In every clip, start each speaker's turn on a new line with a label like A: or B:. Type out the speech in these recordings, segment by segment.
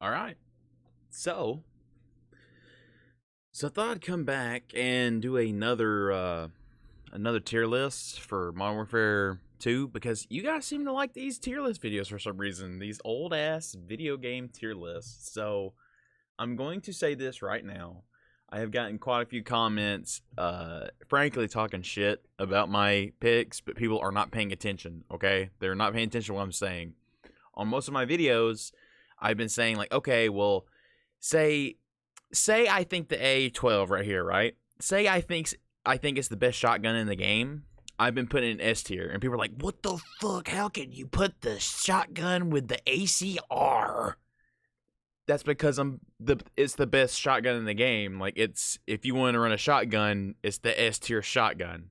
A: All right. So, I thought I'd come back and do another tier list for Modern Warfare 2 because you guys seem to like these tier list videos for some reason. These old ass video game tier lists. So, I'm going to say this right now. I have gotten quite a few comments, frankly talking shit about my picks, but people are not paying attention, okay? They're not paying attention to what I'm saying. On most of my videos, I've been saying like, okay, well, say I think the A12 right here, right? Say I think it's the best shotgun in the game. I've been putting it in S tier, and people are like, "What the fuck? How can you put the shotgun with the ACR?" That's because it's the best shotgun in the game. Like if you want to run a shotgun, it's the S tier shotgun.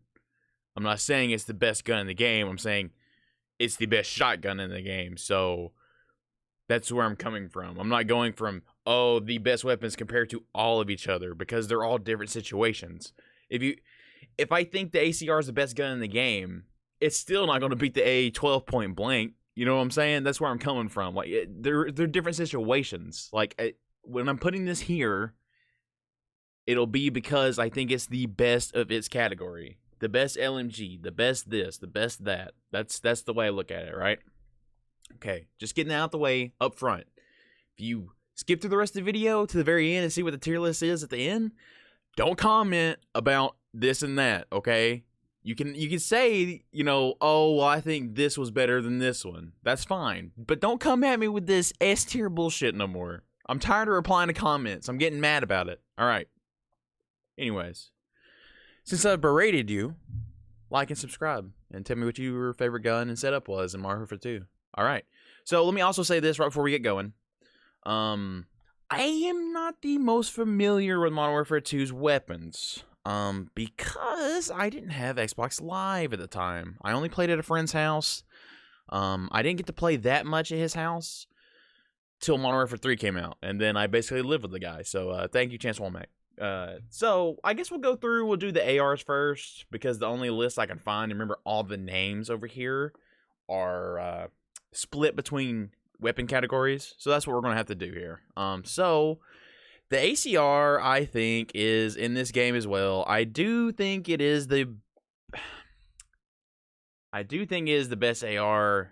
A: I'm not saying it's the best gun in the game. I'm saying it's the best shotgun in the game. So that's where I'm coming from. I'm not going from, oh, the best weapons compared to all of each other, because they're all different situations. If I think the ACR is the best gun in the game, it's still not going to beat the A12 point blank. You know what I'm saying? That's where I'm coming from. Like they're different situations. Like when I'm putting this here, it'll be because I think it's the best of its category. The best LMG, the best this, the best that. That's the way I look at it, right? Okay, just getting out the way up front. If you skip through the rest of the video to the very end and see what the tier list is at the end, don't comment about this and that, okay? You can say, oh, well, I think this was better than this one. That's fine. But don't come at me with this S tier bullshit no more. I'm tired of replying to comments. I'm getting mad about it. All right. Anyways, since I've berated you, like and subscribe and tell me what your favorite gun and setup was in Modern Warfare 2. All right. So let me also say this right before we get going. I am not the most familiar with Modern Warfare 2's weapons. Because I didn't have Xbox Live at the time. I only played at a friend's house. I didn't get to play that much at his house till Modern Warfare 3 came out, and then I basically lived with the guy. So thank you, Chance Womack. So I guess we'll do the ARs first, because the only list I can find, and remember all the names over here are split between weapon categories. So that's what we're gonna have to do here. So the ACR, I think, is in this game as well. I do think it is the best AR,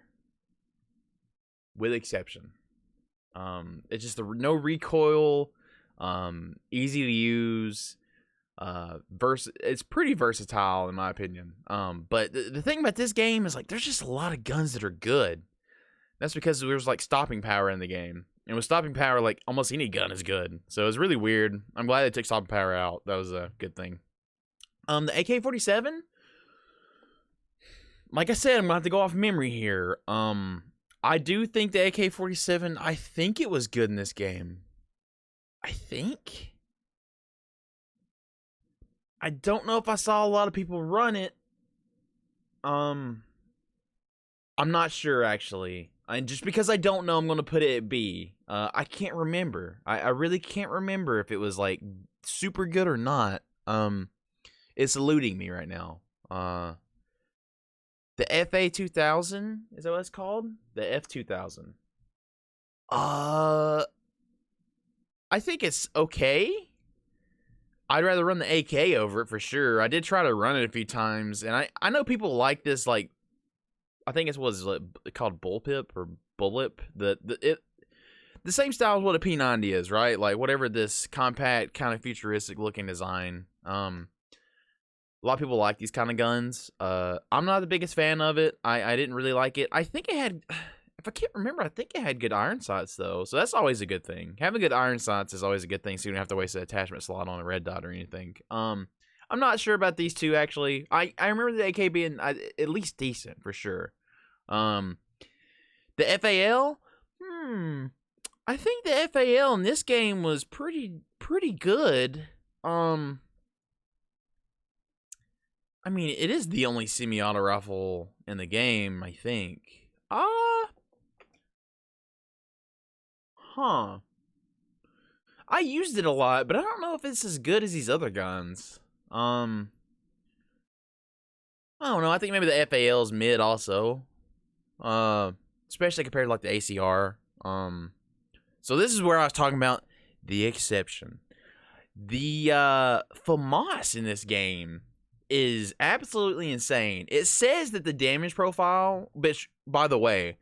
A: with exception. It's just no recoil, easy to use, it's pretty versatile in my opinion. But the thing about this game is, like, there's just a lot of guns that are good. That's because there's like stopping power in the game. And with stopping power, like, almost any gun is good. So it's really weird. I'm glad they took stopping power out. That was a good thing. The AK-47, like I said, I'm gonna have to go off memory here. I do think the AK-47, I think it was good in this game. I think. I don't know if I saw a lot of people run it. I'm not sure, actually. And just because I don't know, I'm going to put it at B. I can't remember. I really can't remember if it was, like, super good or not. It's eluding me right now. The FA-2000, is that what it's called? The F-2000. I think it's okay. I'd rather run the AK over it for sure. I did try to run it a few times, and I know people like this, like, I think it was called bullpip or bullip. The same style as what a P90 is, right? Like, whatever, this compact, kind of futuristic looking design. A lot of people like these kind of guns. I'm not the biggest fan of it. I didn't really like it. I think it had, if I can't remember, I think it had good iron sights though. So that's always a good thing. Having good iron sights is always a good thing, so you don't have to waste an attachment slot on a red dot or anything. I'm not sure about these two, actually. I remember the AK being at least decent, for sure. The FAL? I think the FAL in this game was pretty good. I mean, it is the only semi-auto rifle in the game, I think. I used it a lot, but I don't know if it's as good as these other guns. I don't know. I think maybe the FAL is mid also. Especially compared to like the ACR. So this is where I was talking about the exception. The FAMAS in this game is absolutely insane. It says that the damage profile, which, by the way,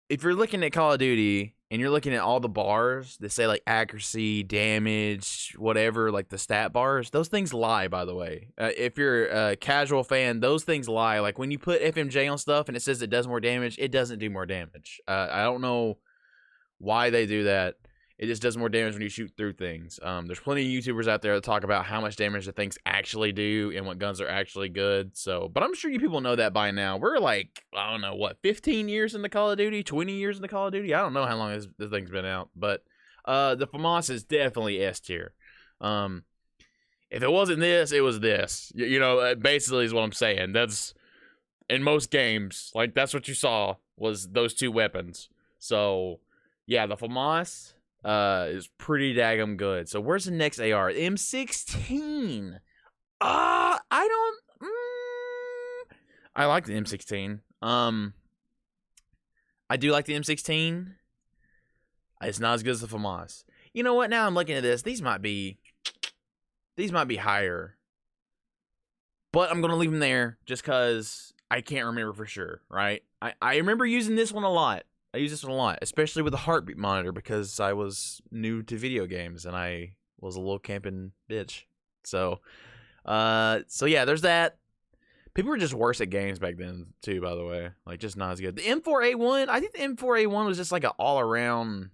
A: if you're looking at Call of Duty and you're looking at all the bars that say like accuracy, damage, whatever, like the stat bars, those things lie, by the way. If you're a casual fan, those things lie. Like when you put FMJ on stuff and it says it does more damage, it doesn't do more damage. I don't know why they do that. It just does more damage when you shoot through things. There's plenty of YouTubers out there that talk about how much damage the things actually do and what guns are actually good. So, but I'm sure you people know that by now. We're like, I don't know, what, 15 years into Call of Duty? 20 years into Call of Duty? I don't know how long this thing's been out. But the FAMAS is definitely S tier. If it wasn't this, it was this. You know, basically is what I'm saying. That's, in most games, like, that's what you saw was those two weapons. So, yeah, the FAMAS is pretty daggum good. So where's the next AR? M16. I like the M16. I do like the M16. It's not as good as the FAMAS. You know what? Now I'm looking at this. These might be higher. But I'm gonna leave them there just because I can't remember for sure, right? I remember using this one a lot. I use this one a lot, especially with the heartbeat monitor because I was new to video games and I was a little camping bitch. So yeah, there's that. People were just worse at games back then too, by the way. Like, just not as good. The M4A1, I think the M4A1 was just like an all-around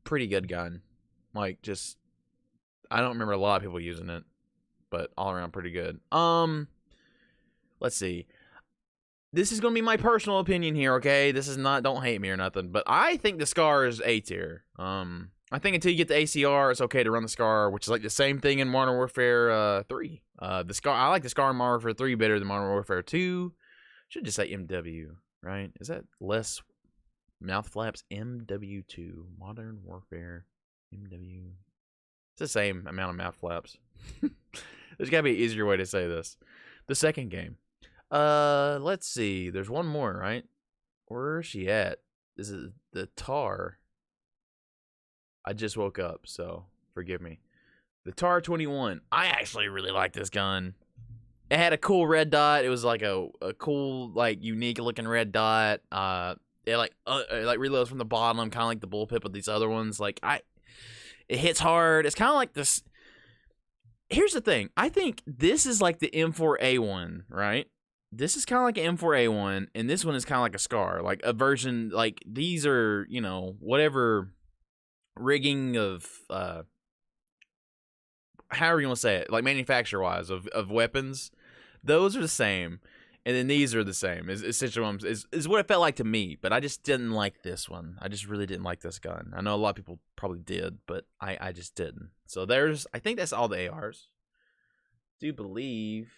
A: pretty good gun. Like, just, I don't remember a lot of people using it, but all around pretty good. Let's see. This is going to be my personal opinion here, okay? This is not, don't hate me or nothing, but I think the SCAR is A tier. I think until you get the ACR, it's okay to run the SCAR, which is like the same thing in Modern Warfare 3. The SCAR, I like the SCAR in Modern Warfare 3 better than Modern Warfare 2. Should just say MW, right? Is that less mouth flaps? MW2, Modern Warfare, MW. It's the same amount of mouth flaps. There's got to be an easier way to say this. The second game. Let's see. There's one more, right? Where is she at? This is the TAR. I just woke up, so forgive me. The TAR 21. I actually really like this gun. It had a cool red dot. It was like a cool, like, unique looking red dot. It like reloads from the bottom, kind of like the bullpup of these other ones. Like, it hits hard. It's kind of like this. Here's the thing. I think this is like the M4A1, right? This is kind of like an M4A1, and this one is kind of like a SCAR, like a version. Like, these are, you know, whatever rigging of however you want to say it, like manufacturer wise of weapons, those are the same, and then these are the same. Is essentially is what it felt like to me, but I just didn't like this one. I just really didn't like this gun. I know a lot of people probably did, but I just didn't. So I think that's all the ARs. Do believe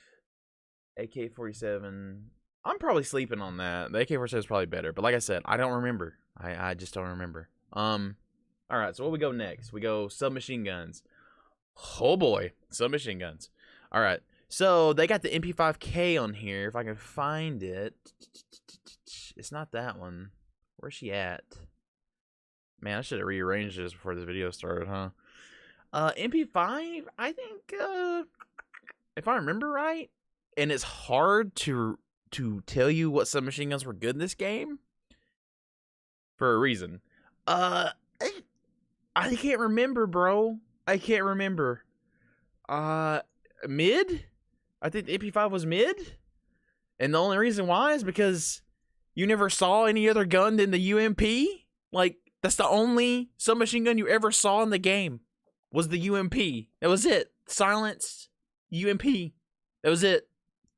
A: AK-47. I'm probably sleeping on that. The AK-47 is probably better, but like I said, I don't remember. I just don't remember. All right, so what we go next? We go submachine guns. Oh boy, submachine guns. All right, so they got the MP5K on here. If I can find it, it's not that one. Where's she at? Man, I should have rearranged this before this video started, huh? MP5. I think, if I remember right, and it's hard to tell you what submachine guns were good in this game for a reason. I can't remember, bro. I can't remember. Mid? I think the MP5 was mid. And the only reason why is because you never saw any other gun than the UMP. Like, that's the only submachine gun you ever saw in the game was the UMP. That was it. Silenced UMP. That was it.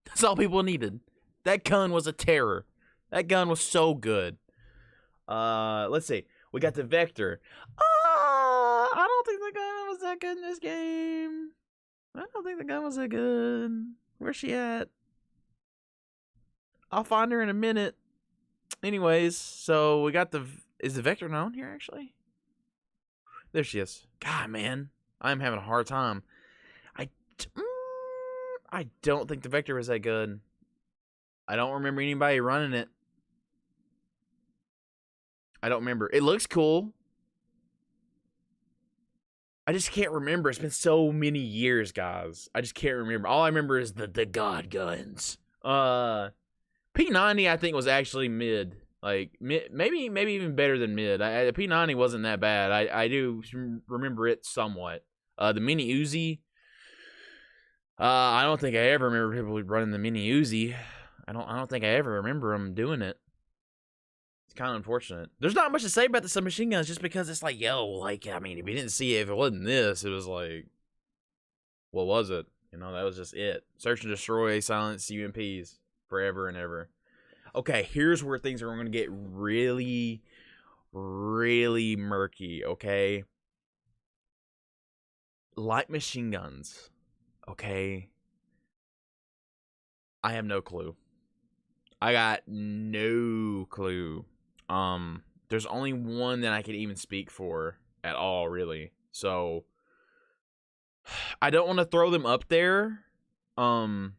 A: That's all people needed. That gun was a terror. That gun was so good. Let's see. We got the Vector. I don't think the gun was that good in this game. I don't think the gun was that good. Where's she at? I'll find her in a minute. Anyways, so we got is the Vector known here, actually? There she is. God, man. I'm having a hard time. I don't think the Vector was that good. I don't remember anybody running it. I don't remember. It looks cool. I just can't remember. It's been so many years, guys. I just can't remember. All I remember is the God guns. P90 I think was actually mid. Like maybe even better than mid. The P90 wasn't that bad. I do remember it somewhat. The mini Uzi. I don't think I ever remember people running the mini Uzi. I don't think I ever remember them doing it. It's kind of unfortunate. There's not much to say about the submachine guns just because it's like, yo, like, I mean, if you didn't see it, if it wasn't this, it was like, what was it? You know, that was just it. Search and destroy, silence UMPs forever and ever. Okay, here's where things are going to get really, really murky, okay? Light machine guns, okay? I have no clue. I got no clue. There's only one that I could even speak for at all, really. So I don't want to throw them up there. I'll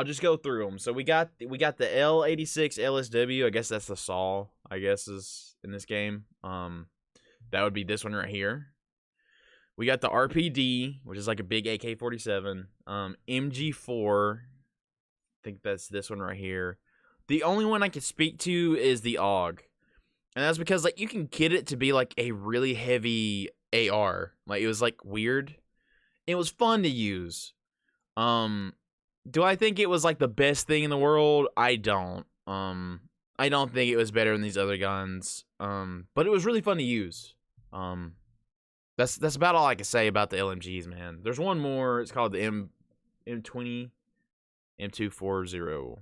A: just go through them. So we got the L86 LSW. I guess that's the SAW. I guess is in this game. That would be this one right here. We got the RPD, which is like a big AK-47. MG4. I think that's this one right here. The only one I can speak to is the AUG. And that's because, like, you can kit it to be, like, a really heavy AR. Like, it was, like, weird. It was fun to use. Do I think it was, like, the best thing in the world? I don't. I don't think it was better than these other guns. But it was really fun to use. That's about all I can say about the LMGs, man. There's one more. It's called the M20 M240.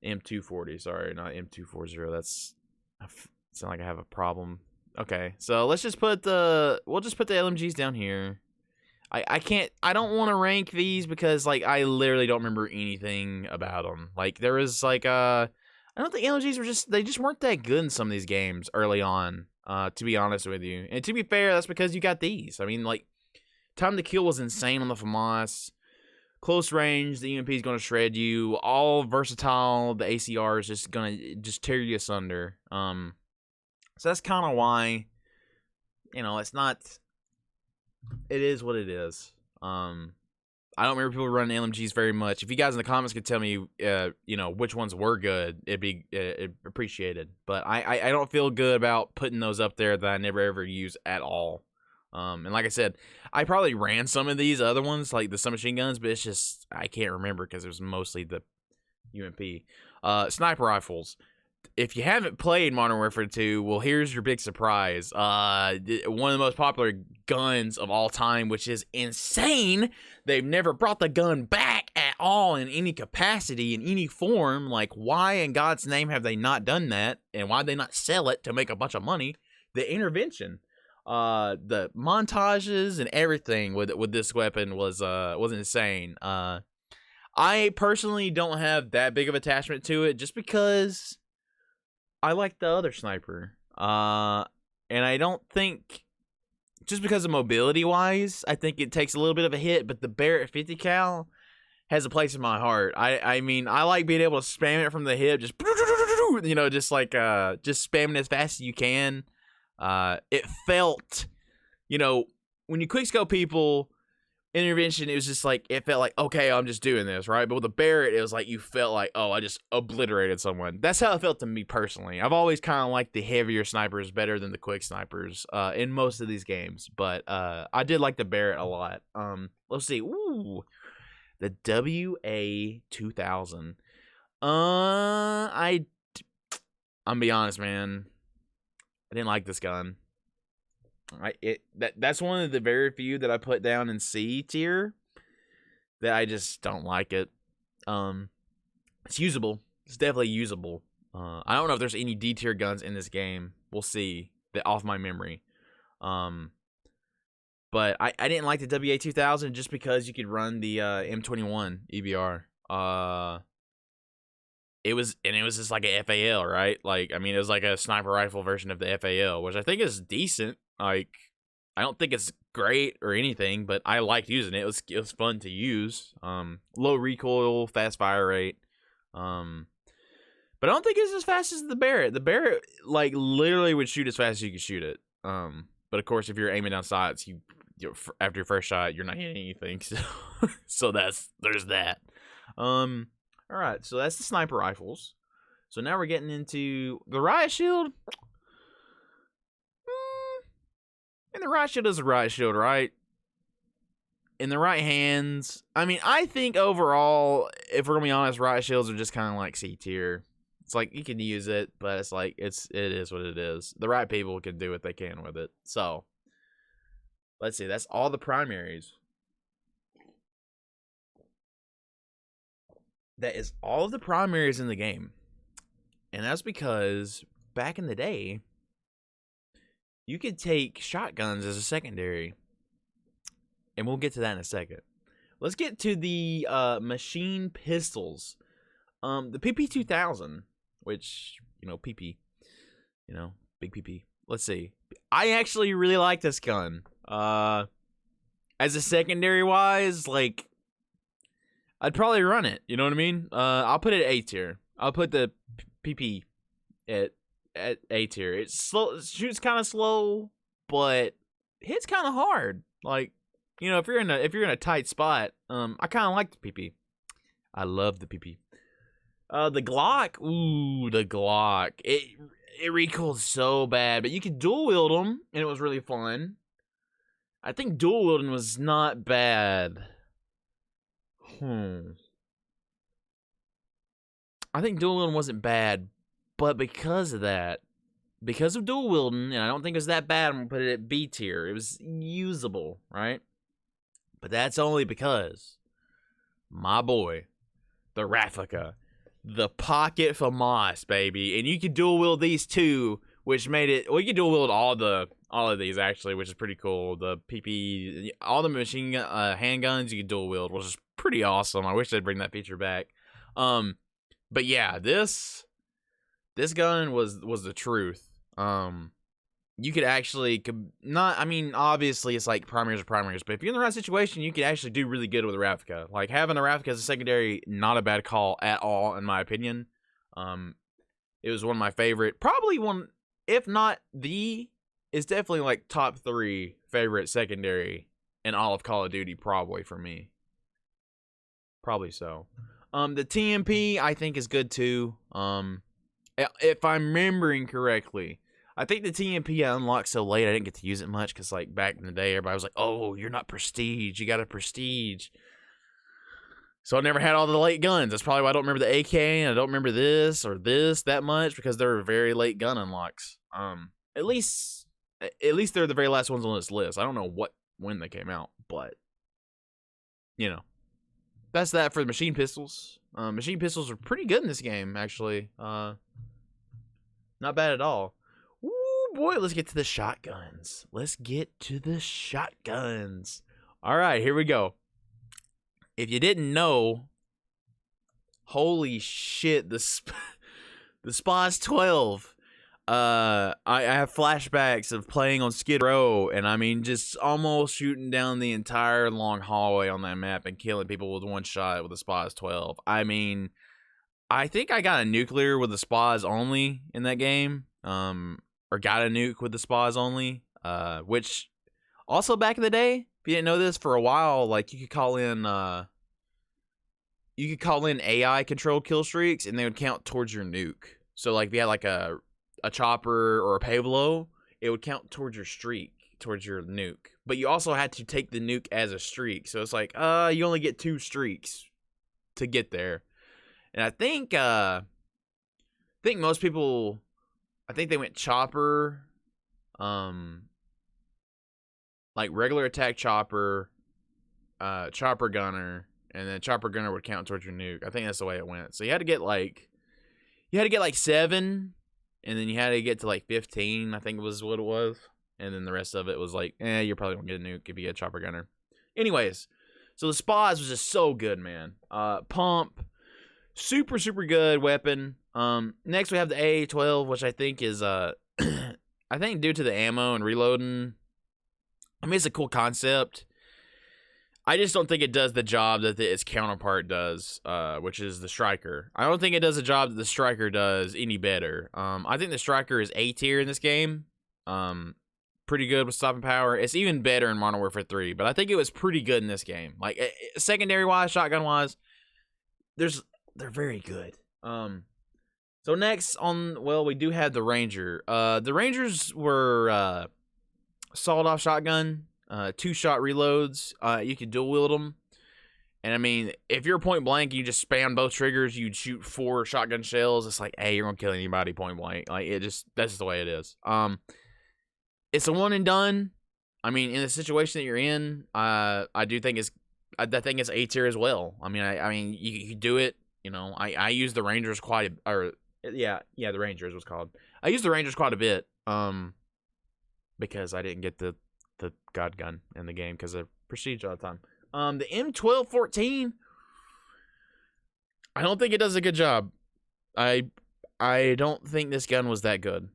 A: M240, sorry, not M240. That's sound like I have a problem. Okay, so let's just put we'll just put the LMGs down here. I don't want to rank these because, like, I literally don't remember anything about them. Like, there was like I don't think LMGs were they just weren't that good in some of these games early on. To be honest with you, and to be fair, that's because you got these. I mean, like, time to kill was insane on the FAMAS. Close range, the UMP is going to shred you. All versatile, the ACR is just going to tear you asunder. So that's kind of why, you know, it's not. It is what it is. I don't remember people running LMGs very much. If you guys in the comments could tell me, you know, which ones were good, it'd be appreciated. But I don't feel good about putting those up there that I never ever use at all. And like I said, I probably ran some of these other ones, like the submachine guns, but it's just, I can't remember because it was mostly the UMP. Sniper rifles. If you haven't played Modern Warfare 2, well, here's your big surprise. One of the most popular guns of all time, which is insane. They've never brought the gun back at all in any capacity, in any form. Like, why in God's name have they not done that? And why they not sell it to make a bunch of money? The intervention. The montages and everything with this weapon was insane. I personally don't have that big of attachment to it just because I like the other sniper. And I don't think, just because of mobility wise, I think it takes a little bit of a hit, but the Barrett 50 cal has a place in my heart. I mean, I like being able to spam it from the hip, just, you know, just like just spamming as fast as you can. It felt, you know, when you quickscope people, intervention, it was just like, it felt like, okay, I'm just doing this, right? But with the Barrett, it was like, you felt like, oh, I just obliterated someone. That's how it felt to me personally. I've always kind of liked the heavier snipers better than the quick snipers in most of these games, but I did like the Barrett a lot. Let's see. Ooh, the WA-2000. I'm gonna be honest, man. I didn't like this gun. That's one of the very few that I put down in C tier that I just don't like it. It's usable. It's definitely usable. I don't know if there's any D tier guns in this game. We'll see. Off my memory. But I didn't like the WA-2000 just because you could run the M21 EBR. It was just like a FAL, right? Like, I mean, it was like a sniper rifle version of the FAL, which I think is decent. Like, I don't think it's great or anything, but I liked using it. It was fun to use. Low recoil, fast fire rate. But I don't think it's as fast as the Barrett. The Barrett, like, literally would shoot as fast as you could shoot it. But of course, if you're aiming down sights, after your first shot, you're not hitting anything. So there's that. All right, so that's the sniper rifles. So now we're getting into the riot shield. And the riot shield is a riot shield, right? In the right hands, I mean, I think overall, if we're gonna be honest, riot shields are just kind of like C tier. It's like you can use it, but it's like it is what it is. The right people can do what they can with it. So let's see. That's all the primaries. That is all of the primaries in the game, and that's because back in the day, you could take shotguns as a secondary. And we'll get to that in a second. Let's get to the machine pistols. The PP2000, which, PP. Big PP. Let's see. I actually really like this gun. As a secondary wise, like, I'd probably run it. You know what I mean? I'll put it at A tier. I'll put the PP at A tier. It's slow. It shoots kind of slow, but hits kind of hard. Like, if you're in a tight spot, I kind of like the PP. I love the PP. The Glock, the Glock. It recoils so bad, but you could dual wield them, and it was really fun. I think dual wielding was not bad. I think dual wielding wasn't bad, but because of dual wielding, and I don't think it was that bad, I'm gonna put it at B tier. It was usable, right? But that's only because my boy, the Raffica, the Pocket FAMAS, baby, and you could dual wield these too, which made it. Well, you could dual wield all of these actually, which is pretty cool. The PP, all the machine handguns you could dual wield, which is pretty awesome. I wish they'd bring that feature back. But yeah, this gun was the truth. You could actually obviously it's like primaries are primaries, but if you're in the right situation, you could actually do really good with a Raffica. Like, having a Raffica as a secondary, not a bad call at all, in my opinion. It was one of my favorite, probably one, if not it's definitely like top 3 favorite secondary in all of Call of Duty, probably for me. Probably so. The TMP, I think, is good too. If I'm remembering correctly, I think the TMP I unlocked so late I didn't get to use it much because, like, back in the day, everybody was like, "Oh, you're not prestige. You got a prestige." So I never had all the late guns. That's probably why I don't remember the AK and I don't remember this or this that much, because they're very late gun unlocks. At least they're the very last ones on this list. I don't know when they came out, but that's that for the machine pistols. Machine pistols are pretty good in this game, actually. Not bad at all. Ooh, boy, let's get to the shotguns. All right, here we go. If you didn't know, holy shit, the SPAS 12. I have flashbacks of playing on Skid Row, and I mean, just almost shooting down the entire long hallway on that map and killing people with one shot with the SPAS 12. I mean, I think I got a nuclear with the SPAS only in that game, or got a nuke with the SPAS only, which also back in the day, if you didn't know this, for a while, like, you could call in AI controlled kill streaks, and they would count towards your nuke. So, like, if you had like a chopper or a Pavlo, it would count towards your streak, towards your nuke. But you also had to take the nuke as a streak. So it's like, you only get 2 streaks to get there. And I think most people, I think they went chopper, like regular attack chopper, chopper gunner, and then chopper gunner would count towards your nuke. I think that's the way it went. So you had to get like 7, and then you had to get to like 15, I think was what it was. And then the rest of it was like, you're probably gonna get a nuke if you get a chopper gunner. Anyways, so the SPAS was just so good, man. Pump, super, super good weapon. Next we have the AA-12, which I think is, I think due to the ammo and reloading, I mean, it's a cool concept. I just don't think it does the job that its counterpart does, which is the Striker. I don't think it does the job that the Striker does any better. I think the Striker is A tier in this game. Pretty good with stopping power. It's even better in Modern Warfare 3, but I think it was pretty good in this game. Like secondary-wise, shotgun-wise, they're very good. So next we do have the Ranger. The Rangers were sawed-off shotgun, 2-shot reloads. You could dual wield them, and I mean, if you're point blank, you just spam both triggers. You'd shoot 4 shotgun shells. It's like, hey, you're gonna kill anybody point blank. Like that's just the way it is. It's a one and done. I mean, in the situation that you're in, I do think I think it's A tier as well. I mean, you do it. You know, I use the Rangers the Rangers was called. I use the Rangers quite a bit, because I didn't get the God gun in the game because of prestige all the time. The M1214, I don't think it does a good job. I don't think this gun was that good.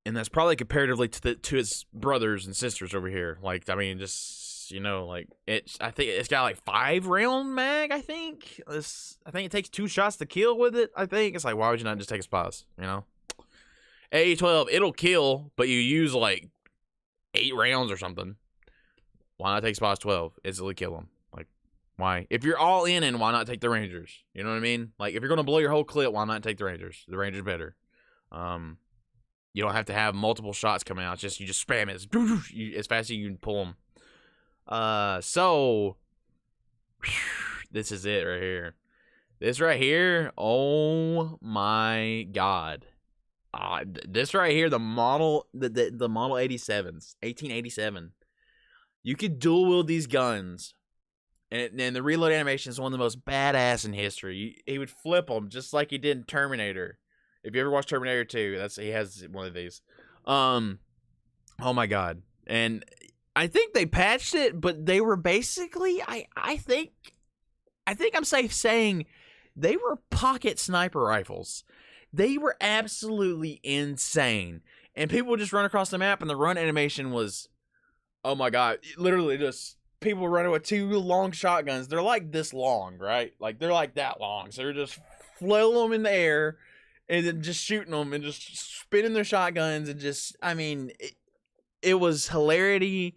A: And that's probably comparatively to its brothers and sisters over here. Like, I mean, just, you know, like, I think it's got like 5-round mag, I think. I think it takes 2 shots to kill with it, I think. It's like, why would you not just take a spas, you know? A12, it'll kill, but you use like 8 rounds or something. Why not take spas 12? Instantly kill them. Like, why? If you're all in, why not take the Rangers? You know what I mean? Like, if you're going to blow your whole clip, why not take the Rangers? The Rangers better. You don't have to have multiple shots coming out. You just spam it as fast as you can pull them. So this is it right here. This right here. Oh my God. This right here, the model 87s, 1887. You could dual wield these guns, and the reload animation is one of the most badass in history. He would flip them just like he did in Terminator. If you ever watched Terminator 2, he has one of these. Oh my God. And I think they patched it, but they were basically, I think I'm safe saying they were pocket sniper rifles. They were absolutely insane. And people would just run across the map, and the run animation was, oh my God, literally just people running with 2 long shotguns. They're like this long, right? Like they're like that long. So they're just flailing them in the air, and then just shooting them and just spinning their shotguns and just, I mean, it was hilarity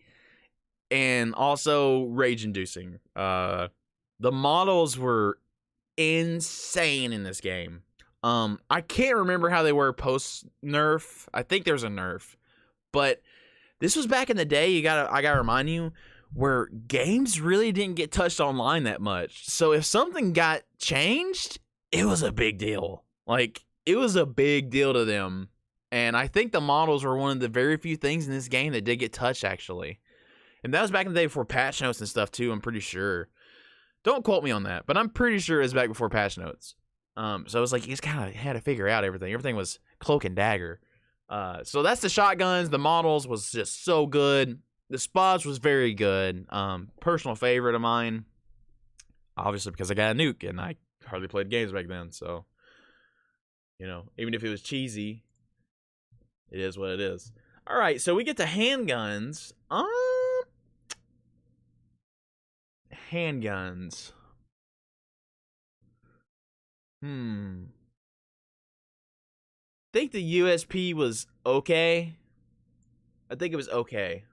A: and also rage-inducing. The models were insane in this game. I can't remember how they were post-nerf. I think there's a nerf. But this was back in the day, I gotta remind you, where games really didn't get touched online that much. So if something got changed, it was a big deal. Like, it was a big deal to them. And I think the models were one of the very few things in this game that did get touched, actually. And that was back in the day before patch notes and stuff, too, I'm pretty sure. Don't quote me on that, but I'm pretty sure it was back before patch notes. So it was like, you just kind of had to figure out everything. Everything was cloak and dagger. So that's the shotguns. The models was just so good. The spots was very good. Personal favorite of mine. Obviously, because I got a nuke, and I hardly played games back then, so... You know, even if it was cheesy, it is what it is. All right, so we get to handguns. Handguns. I think the USP was okay. I think it was okay.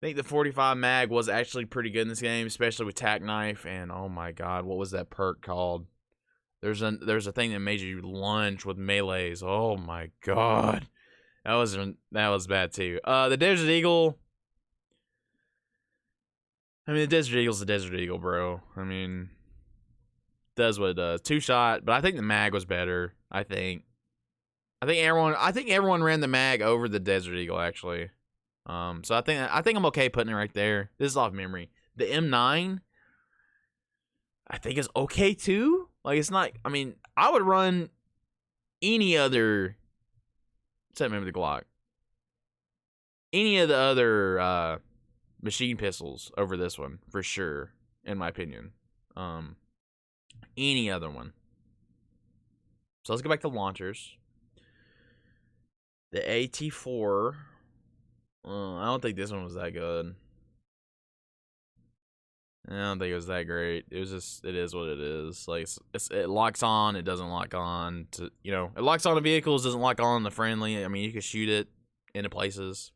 A: I think the 45 mag was actually pretty good in this game, especially with tack knife. And oh my God, what was that perk called? There's a thing that made you lunge with melees. Oh my God, that was bad too. The Desert Eagle. I mean, the Desert Eagle's the Desert Eagle, bro. I mean, does what it does. 2-shot, but I think the mag was better. I think everyone ran the mag over the Desert Eagle actually. So I think I'm okay putting it right there. This is off memory. The M9, I think is okay too. Like, it's not. I mean, I would run any other. Except maybe the Glock. Any of the other machine pistols over this one for sure, in my opinion. Any other one. So let's go back to launchers. The AT4. I don't think this one was that good. I don't think it was that great. It was just, it is what it is. Like, it locks on, it doesn't lock on. It locks on the vehicles, doesn't lock on the friendly. I mean, you can shoot it into places.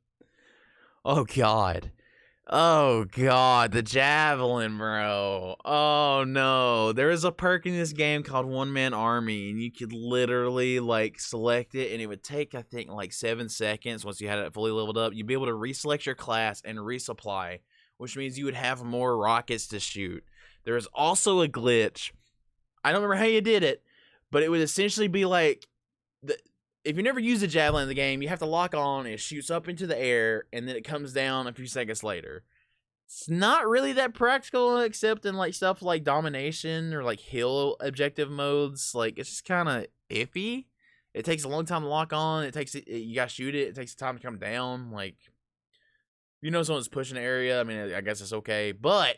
A: Oh, God. Oh, God. The javelin, bro. Oh, no. There is a perk in this game called One Man Army, and you could literally, like, select it, and it would take, I think, like 7 seconds once you had it fully leveled up. You'd be able to reselect your class and resupply, which means you would have more rockets to shoot. There is also a glitch. I don't remember how you did it, but it would essentially be like, if you never use a javelin in the game, you have to lock on, it shoots up into the air, and then it comes down a few seconds later. It's not really that practical, except in like stuff like domination or like hill objective modes. Like, it's just kind of iffy. It takes a long time to lock on. You gotta shoot it. It takes time to come down. Like, you know, someone's pushing the area. I mean, I guess it's okay, but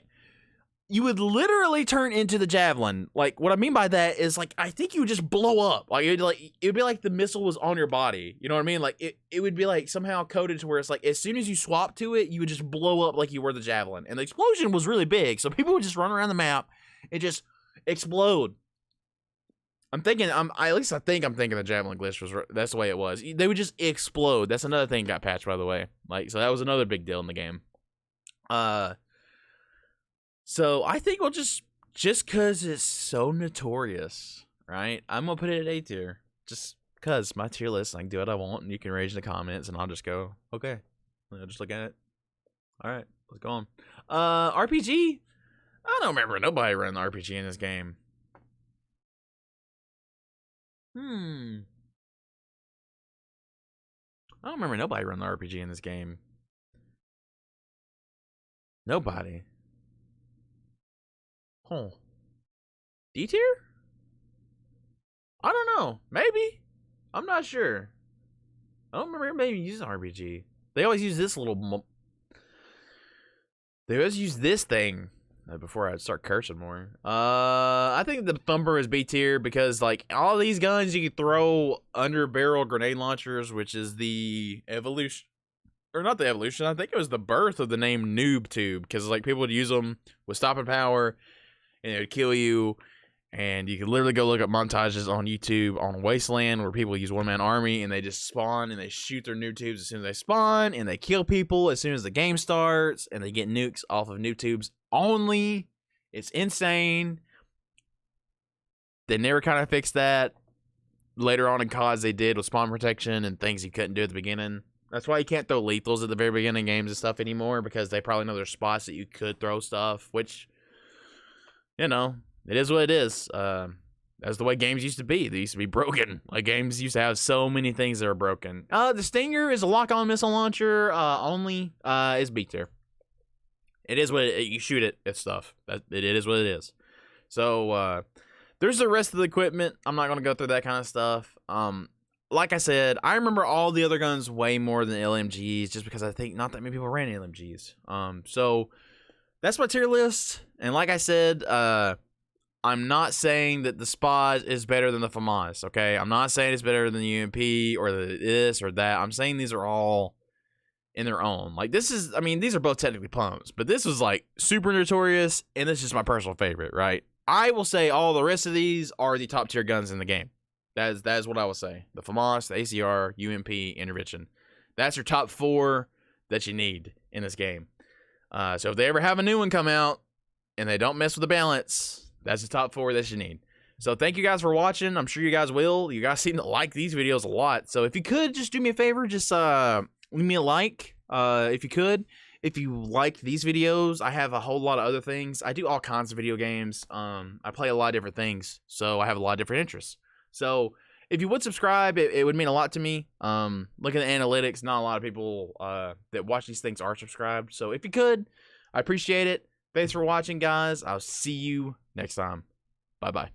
A: you would literally turn into the javelin. Like, what I mean by that is, like, I think you would just blow up. Like, it would be like the missile was on your body. You know what I mean? Like, it would be like somehow coded to where it's like, as soon as you swap to it, you would just blow up like you were the javelin. And the explosion was really big, so people would just run around the map and just explode. I think I'm thinking the javelin glitch was, that's the way it was. They would just explode. That's another thing got patched, by the way. Like, so that was another big deal in the game. So I think we'll just cause it's so notorious, right? I'm gonna put it at A tier. Just cause my tier list, I can do what I want, and you can rage in the comments, and I'll just go, okay. I'll just look at it. Alright, let's go on. RPG? I don't remember nobody running the RPG in this game. I don't remember nobody running the RPG in this game. Nobody. Huh. D tier? I don't know. Maybe. I'm not sure. I don't remember maybe using RPG. They always use this little... They always use this thing before I start cursing more. I think the Thumper is B tier because, like, all these guns you can throw under barrel grenade launchers, which is the evolution. Or not the evolution. I think it was the birth of the name Noob Tube, because, like, people would use them with stopping power, and it would kill you. And you can literally go look up montages on YouTube on Wasteland where people use One Man Army and they just spawn and they shoot their noob tubes as soon as they spawn, and they kill people as soon as the game starts, and they get nukes off of noob tubes only. It's insane. They never kind of fixed that. Later on in CODs they did with spawn protection and things you couldn't do at the beginning. That's why you can't throw lethals at the very beginning of games and stuff anymore, because they probably know there's spots that you could throw stuff, which, you know, it is what it is. That's the way games used to be. They used to be broken. Like, games used to have so many things that are broken. The Stinger is a lock-on missile launcher only. Is B tier. It is what you shoot it at stuff. It is what it is. So there's the rest of the equipment. I'm not gonna go through that kind of stuff. Like I said, I remember all the other guns way more than LMGs, just because I think not that many people ran LMGs. So that's my tier list. And like I said, I'm not saying that the SPAS is better than the FAMAS, okay? I'm not saying it's better than the UMP or the this or that. I'm saying these are all in their own. Like, this is, I mean, these are both technically pumps, but this was, like, super notorious, and this is my personal favorite, right? I will say all the rest of these are the top tier guns in the game. That is what I will say. The FAMAS, the ACR, UMP, Intervention. That's your top 4 that you need in this game. So if they ever have a new one come out and they don't mess with the balance, that's the top 4 that you need. So thank you guys for watching. I'm sure you guys will. You guys seem to like these videos a lot. So if you could, just do me a favor. Just leave me a like if you could. If you like these videos, I have a whole lot of other things. I do all kinds of video games. I play a lot of different things. So I have a lot of different interests. So if you would subscribe, it would mean a lot to me. Looking at the analytics, not a lot of people that watch these things are subscribed. So if you could, I appreciate it. Thanks for watching, guys. I'll see you next time. Bye-bye.